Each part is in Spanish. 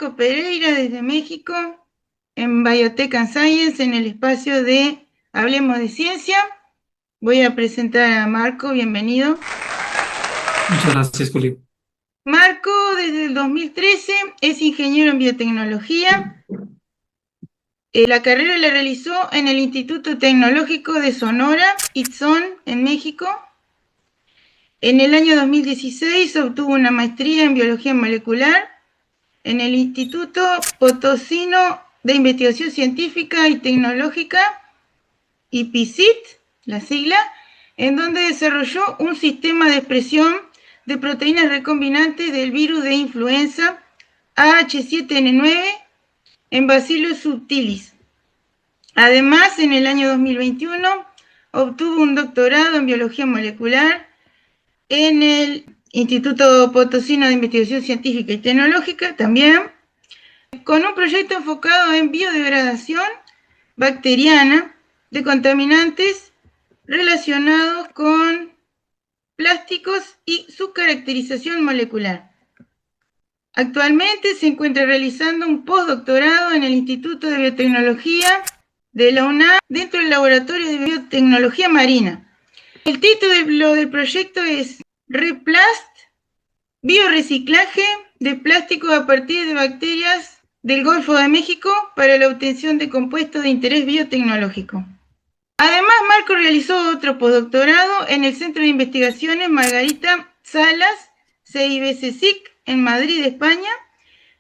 Marco Pereira desde México, en Biotech and Science, en el espacio de Hablemos de Ciencia. Voy a presentar a Marco, bienvenido. Muchas gracias, Juli. Marco, desde el 2013, es ingeniero en biotecnología. La carrera la realizó en el Instituto Tecnológico de Sonora, ITSON, en México. En el año 2016 obtuvo una maestría en biología molecular en el Instituto Potosino de Investigación Científica y Tecnológica, IPICIT, la sigla, en donde desarrolló un sistema de expresión de proteínas recombinantes del virus de influenza AH7N9 en Bacillus subtilis. Además, en el año 2021 obtuvo un doctorado en biología molecular en el Instituto Potosino de Investigación Científica y Tecnológica también, con un proyecto enfocado en biodegradación bacteriana de contaminantes relacionados con plásticos y su caracterización molecular. Actualmente se encuentra realizando un postdoctorado en el Instituto de Biotecnología de la UNAM dentro del Laboratorio de Biotecnología Marina. El título del proyecto es Replast, bioreciclaje de plástico a partir de bacterias del Golfo de México para la obtención de compuestos de interés biotecnológico. Además, Marco realizó otro postdoctorado en el Centro de Investigaciones Margarita Salas, CIBCSIC, en Madrid, España,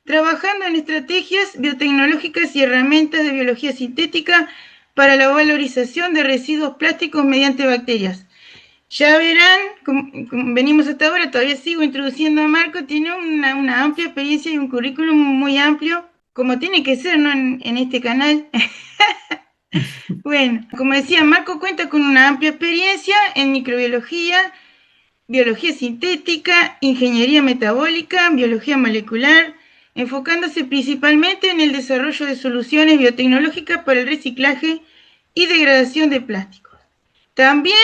trabajando en estrategias biotecnológicas y herramientas de biología sintética para la valorización de residuos plásticos mediante bacterias. Ya verán, como venimos hasta ahora, todavía sigo introduciendo a Marco, tiene una amplia experiencia y un currículum muy amplio, como tiene que ser, ¿no? En este canal. Bueno, como decía, Marco cuenta con una amplia experiencia en microbiología, biología sintética, ingeniería metabólica, biología molecular, enfocándose principalmente en el desarrollo de soluciones biotecnológicas para el reciclaje y degradación de plásticos. También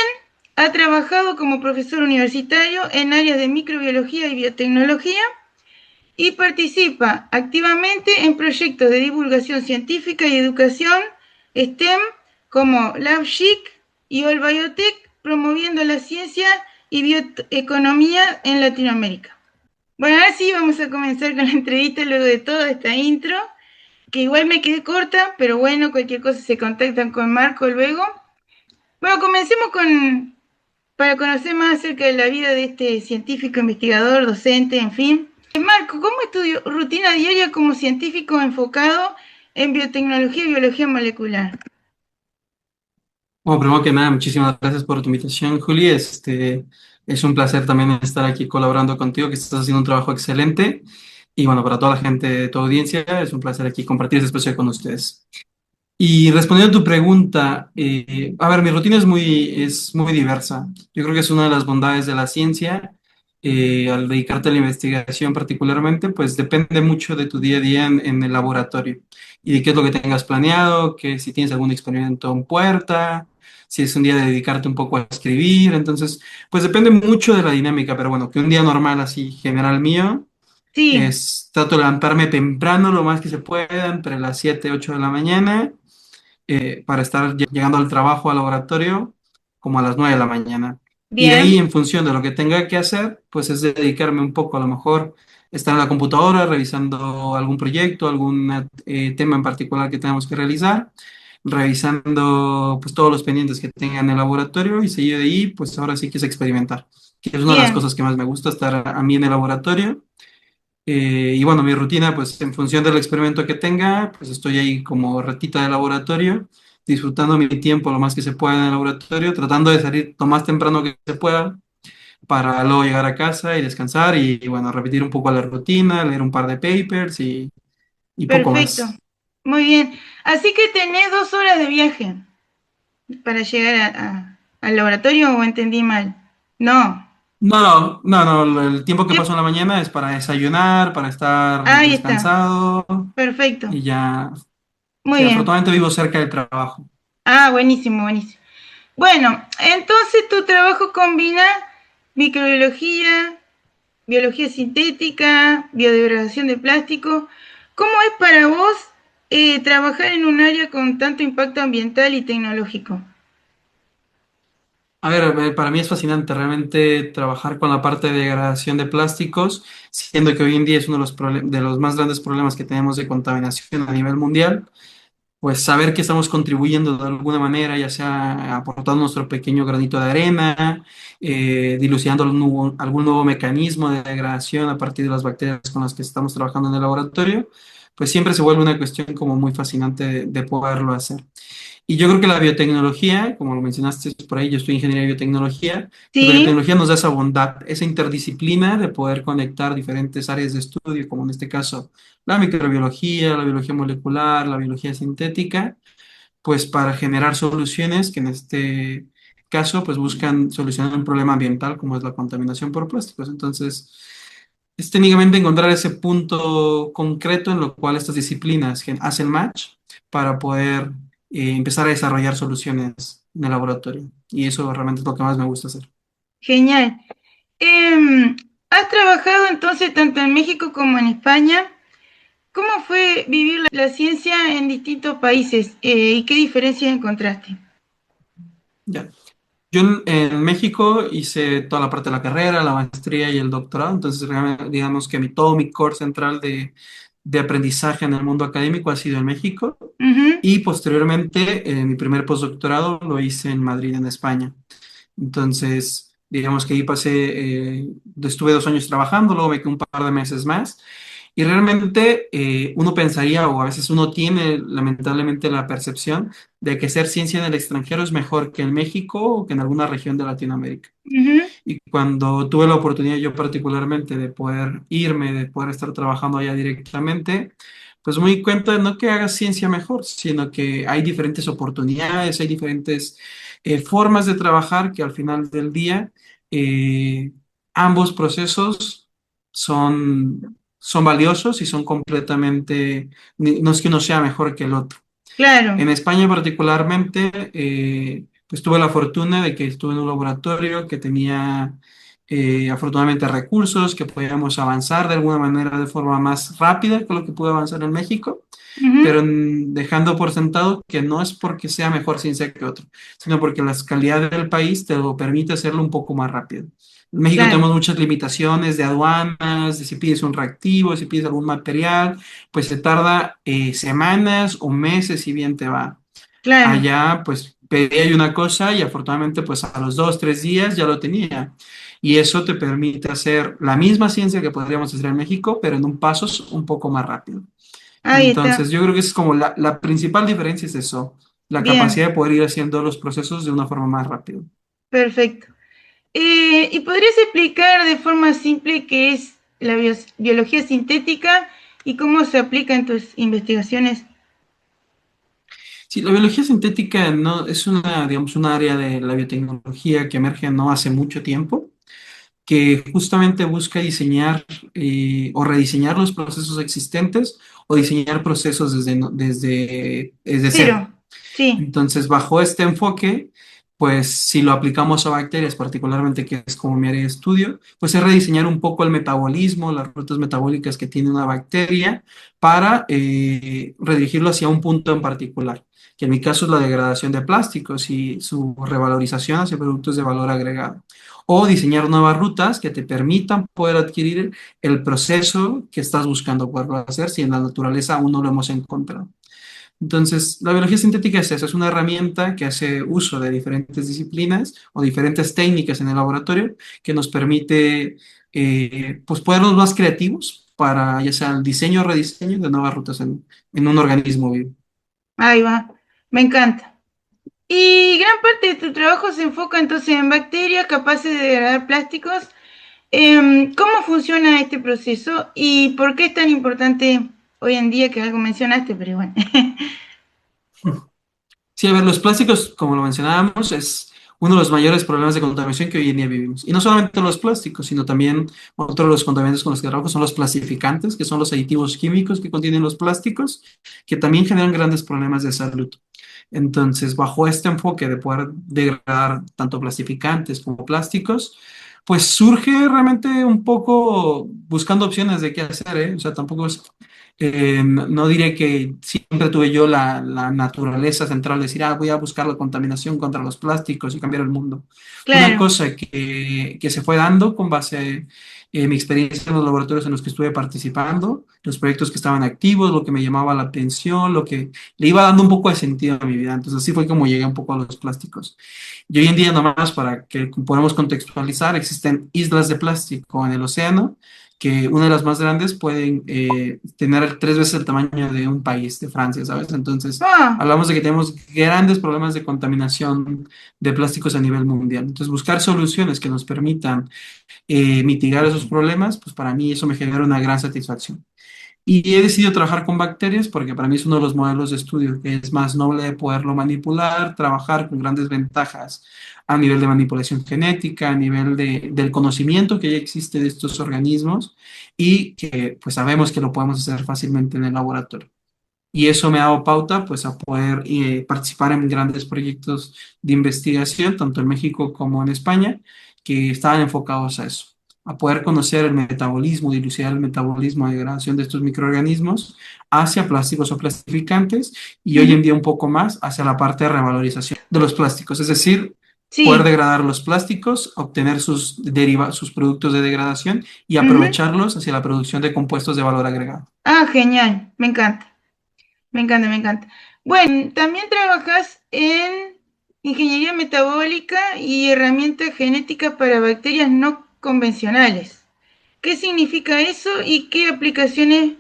ha trabajado como profesor universitario en áreas de microbiología y biotecnología y participa activamente en proyectos de divulgación científica y educación STEM como LabChic y All Biotech, promoviendo la ciencia y bioeconomía en Latinoamérica. Bueno, ahora sí vamos a comenzar con la entrevista luego de toda esta intro, que igual me quedé corta, pero bueno, cualquier cosa se contactan con Marco luego. Bueno, comencemos para conocer más acerca de la vida de este científico, investigador, docente, en fin. Marco, ¿cómo es tu rutina diaria como científico enfocado en biotecnología y biología molecular? Bueno, primero que nada, muchísimas gracias por tu invitación, Juli. Es un placer también estar aquí colaborando contigo, que estás haciendo un trabajo excelente. Y bueno, para toda la gente de tu audiencia, es un placer aquí compartir este espacio con ustedes. Y respondiendo a tu pregunta, a ver, mi rutina es muy diversa. Yo creo que es una de las bondades de la ciencia. Al dedicarte a la investigación particularmente, pues depende mucho de tu día a día en el laboratorio y de qué es lo que tengas planeado, que si tienes algún experimento en puerta, si es un día de dedicarte un poco a escribir. Entonces, pues depende mucho de la dinámica, pero bueno, que un día normal así general mío Sí, es trato de levantarme temprano lo más que se pueda, entre las 7 8 de la mañana para estar llegando al trabajo, al laboratorio, como a las 9 de la mañana. Y de ahí, bien, en función de lo que tenga que hacer, pues es dedicarme un poco, a lo mejor, estar en la computadora revisando algún proyecto, algún tema en particular que tenemos que realizar, revisando pues todos los pendientes que tenga en el laboratorio y seguido de ahí, pues ahora sí que es experimentar, que es una de las bien, cosas que más me gusta, estar a mí en el laboratorio. Y bueno, mi rutina, pues en función del experimento que tenga, pues estoy ahí como ratita de laboratorio, disfrutando mi tiempo lo más que se pueda en el laboratorio, tratando de salir lo más temprano que se pueda para luego llegar a casa y descansar y bueno, repetir un poco la rutina, leer un par de papers y poco perfecto. más. Muy bien. Así que tenés 2 horas de viaje para llegar al laboratorio o entendí mal. No. No, el tiempo que ¿Qué? paso en la mañana es para desayunar, para estar Ahí está. descansado Perfecto. y ya, Muy sí, bien. afortunadamente vivo cerca del trabajo. Ah, buenísimo, buenísimo. Bueno, entonces tu trabajo combina microbiología, biología sintética, biodegradación de plástico. ¿Cómo es para vos trabajar en un área con tanto impacto ambiental y tecnológico? A ver, para mí es fascinante realmente trabajar con la parte de degradación de plásticos, siendo que hoy en día es uno de de los más grandes problemas que tenemos de contaminación a nivel mundial. Pues saber que estamos contribuyendo de alguna manera, ya sea aportando nuestro pequeño granito de arena, dilucidando algún nuevo mecanismo de degradación a partir de las bacterias con las que estamos trabajando en el laboratorio, pues siempre se vuelve una cuestión como muy fascinante de poderlo hacer. Y yo creo que la biotecnología, como lo mencionaste por ahí, yo estoy en ingeniería de biotecnología, pues la Sí. biotecnología nos da esa bondad, esa interdisciplina de poder conectar diferentes áreas de estudio, como en este caso la microbiología, la biología molecular, la biología sintética, pues para generar soluciones que en este caso pues buscan solucionar un problema ambiental como es la contaminación por plásticos. Entonces, es técnicamente encontrar ese punto concreto en lo cual estas disciplinas hacen match para poder empezar a desarrollar soluciones en el laboratorio. Y eso realmente es lo que más me gusta hacer. Genial. Em, ¿Has trabajado entonces tanto en México como en España? ¿Cómo fue vivir la ciencia en distintos países y qué diferencias encontraste? Ya. Yo en México hice toda la parte de la carrera, la maestría y el doctorado, entonces digamos que todo mi core central de aprendizaje en el mundo académico ha sido en México Ujú, y posteriormente mi primer postdoctorado lo hice en Madrid, en España. Entonces, digamos que ahí estuve 2 años trabajando, luego me quedé un par de meses más. Y realmente uno pensaría, o a veces uno tiene lamentablemente la percepción de que hacer ciencia en el extranjero es mejor que en México o que en alguna región de Latinoamérica. ujú, Y cuando tuve la oportunidad yo particularmente de poder irme, de poder estar trabajando allá directamente, pues me di cuenta no que haga ciencia mejor, sino que hay diferentes oportunidades, hay diferentes formas de trabajar que al final del día eh, ambos procesos son valiosos y son completamente, no es que uno sea mejor que el otro. claro. En España particularmente, pues tuve la fortuna de que estuve en un laboratorio que tenía afortunadamente recursos, que podíamos avanzar de alguna manera de forma más rápida que lo que pude avanzar en México, Ujú, pero dejando por sentado que no es porque sea mejor ciencia que otro, sino porque la calidad del país te lo permite hacerlo un poco más rápido. En México claro, tenemos muchas limitaciones de aduanas, de si pides un reactivo, si pides algún material, pues se tarda semanas o meses si bien te va. claro. Allá pues pedí una cosa y afortunadamente pues a los 2, 3 días ya lo tenía. Y eso te permite hacer la misma ciencia que podríamos hacer en México, pero en un paso un poco más rápido. Ahí está. Entonces, yo creo que es como la principal diferencia es eso, la capacidad Bien, de poder ir haciendo los procesos de una forma más rápida. perfecto. ¿Y podrías explicar de forma simple qué es la biología sintética y cómo se aplica en tus investigaciones? Sí, la biología sintética no, es una, digamos, un área de la biotecnología que emerge no hace mucho tiempo, que justamente busca diseñar o rediseñar los procesos existentes o diseñar procesos desde cero. Cero. Sí. Entonces, bajo este enfoque, pues si lo aplicamos a bacterias, particularmente que es como mi área de estudio, pues es rediseñar un poco el metabolismo, las rutas metabólicas que tiene una bacteria para redirigirlo hacia un punto en particular, que en mi caso es la degradación de plásticos y su revalorización hacia productos de valor agregado. O diseñar nuevas rutas que te permitan poder adquirir el proceso que estás buscando poderlo hacer si en la naturaleza aún no lo hemos encontrado. Entonces, la biología sintética es eso, es una herramienta que hace uso de diferentes disciplinas o diferentes técnicas en el laboratorio que nos permite pues podernos más creativos para ya sea el diseño o rediseño de nuevas rutas en un organismo vivo. Ahí va. Me encanta. Y gran parte de tu trabajo se enfoca entonces en bacterias capaces de degradar plásticos. ¿Cómo funciona este proceso y por qué es tan importante hoy en día que algo mencionaste, pero bueno? Sí, a ver, los plásticos, como lo mencionábamos, es uno de los mayores problemas de contaminación que hoy en día vivimos. Y no solamente los plásticos, sino también otro de los contaminantes con los que trabajo son los plastificantes, que son los aditivos químicos que contienen los plásticos, que también generan grandes problemas de salud. Entonces, bajo este enfoque de poder degradar tanto plastificantes como plásticos, pues surge realmente un poco buscando opciones de qué hacer, ¿eh? O sea, tampoco es No diré que siempre tuve yo la naturaleza central de decir, voy a buscar la contaminación contra los plásticos y cambiar el mundo. Fue una Claro. cosa que se fue dando con base en mi experiencia en los laboratorios en los que estuve participando, los proyectos que estaban activos, lo que me llamaba la atención, lo que le iba dando un poco de sentido a mi vida. Entonces así fue como llegué un poco a los plásticos. Y hoy en día, nomás para que podamos contextualizar, existen islas de plástico en el océano que una de las más grandes pueden tener 3 veces el tamaño de un país, de Francia, ¿sabes? Entonces, Ah, hablamos de que tenemos grandes problemas de contaminación de plásticos a nivel mundial. Entonces, buscar soluciones que nos permitan mitigar esos problemas, pues para mí eso me genera una gran satisfacción. Y he decidido trabajar con bacterias porque para mí es uno de los modelos de estudio que es más noble de poderlo manipular, trabajar con grandes ventajas a nivel de manipulación genética, a nivel del conocimiento que ya existe de estos organismos y que pues sabemos que lo podemos hacer fácilmente en el laboratorio. Y eso me ha dado pauta pues a poder participar en grandes proyectos de investigación, tanto en México como en España, que estaban enfocados a eso, a poder conocer el metabolismo, dilucidar el metabolismo de degradación de estos microorganismos hacia plásticos o plastificantes y hoy ujú, en día un poco más hacia la parte de revalorización de los plásticos, es decir, poder sí. degradar los plásticos, obtener sus productos de degradación y Ujú. aprovecharlos hacia la producción de compuestos de valor agregado. Ah, genial. Me encanta. Me encanta, me encanta. Bueno, también trabajas en ingeniería metabólica y herramientas genéticas para bacterias no convencionales. ¿Qué significa eso y qué aplicaciones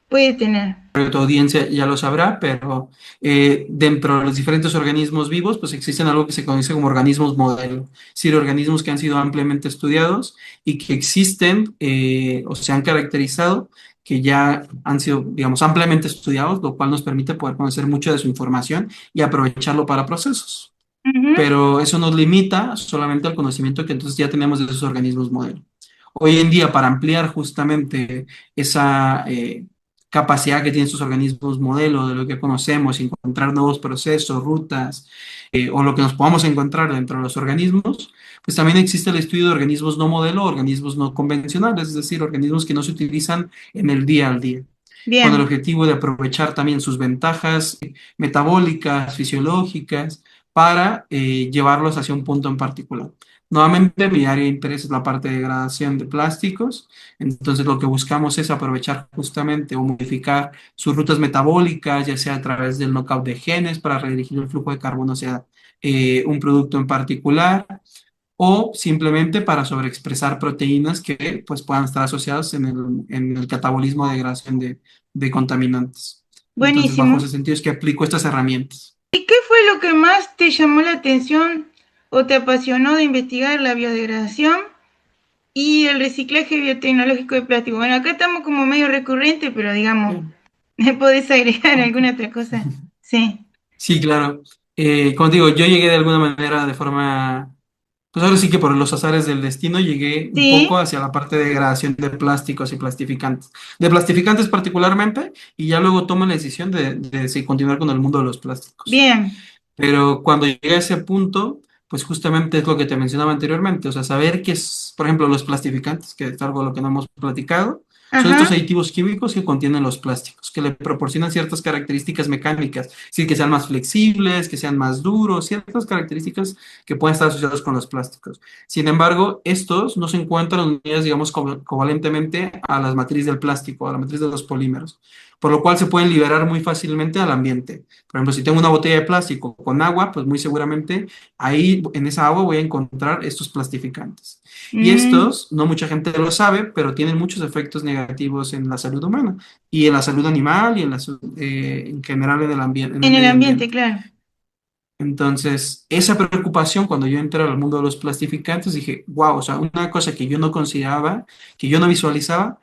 puede tener? Creo que tu audiencia ya lo sabrá, pero dentro de los diferentes organismos vivos, pues existen algo que se conoce como organismos modelo, es decir, organismos que han sido ampliamente estudiados y que existen o se han caracterizado, que ya han sido, digamos, ampliamente estudiados, lo cual nos permite poder conocer mucho de su información y aprovecharlo para procesos. Ujú, Pero eso nos limita solamente al conocimiento que entonces ya tenemos de esos organismos modelo. Hoy en día, para ampliar justamente esa capacidad que tienen estos organismos modelo de lo que conocemos, encontrar nuevos procesos, rutas, o lo que nos podamos encontrar dentro de los organismos, pues también existe el estudio de organismos no modelo, organismos no convencionales, es decir, organismos que no se utilizan en el día al día, con el bien, objetivo de aprovechar también sus ventajas metabólicas, fisiológicas, para llevarlos hacia un punto en particular. Nuevamente, mi área de interés es la parte de degradación de plásticos, entonces lo que buscamos es aprovechar justamente o modificar sus rutas metabólicas, ya sea a través del knockout de genes para redirigir el flujo de carbono hacia un producto en particular, o simplemente para sobreexpresar proteínas que pues, puedan estar asociadas en el catabolismo de degradación de contaminantes. Entonces, bajo ese buenísimo. sentido es que aplico estas herramientas. ¿Y qué fue lo que más te llamó la atención o te apasionó de investigar la biodegradación y el reciclaje biotecnológico de plástico? Bueno, acá estamos como medio recurrente, pero digamos, Bien. ¿me podés agregar Ok. alguna otra cosa? Sí. Sí, claro. Como digo, yo llegué de alguna manera de forma, pues ahora sí que por los azares del destino llegué un poco Sí, hacia la parte de degradación de plásticos y plastificantes. De plastificantes particularmente, y ya luego tomo la decisión de si continuar con el mundo de los plásticos. bien. Pero cuando llegué a ese punto, pues justamente es lo que te mencionaba anteriormente, o sea, saber que es, por ejemplo, los plastificantes, que es algo de lo que no hemos platicado, son estos Ajá. aditivos químicos que contienen los plásticos, que le proporcionan ciertas características mecánicas, es decir, que sean más flexibles, que sean más duros, ciertas características que pueden estar asociadas con los plásticos. Sin embargo, estos no se encuentran unidas, digamos, covalentemente a las matrices del plástico, a la matriz de los polímeros, por lo cual se pueden liberar muy fácilmente al ambiente. Por ejemplo, si tengo una botella de plástico con agua, pues muy seguramente ahí en esa agua voy a encontrar estos plastificantes. Y Mm, estos, no mucha gente lo sabe, pero tienen muchos efectos negativos en la salud humana y en la salud animal y en general en el ambiente, en el en el medio ambiente, ambiente. claro. Entonces, esa preocupación cuando yo entré al mundo de los plastificantes, dije, wow, o sea, una cosa que yo no consideraba, que yo no visualizaba,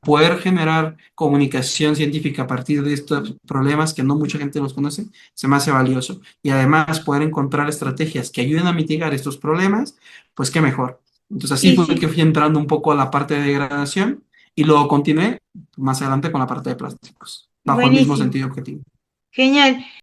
poder generar comunicación científica a partir de estos problemas que no mucha gente los conoce, se me hace valioso. Y además poder encontrar estrategias que ayuden a mitigar estos problemas, pues qué mejor. Entonces, así Y fue que sí, fui entrando un poco a la parte de degradación y luego continué más adelante con la parte de plásticos, bajo el mismo buenísimo. sentido objetivo. Genial.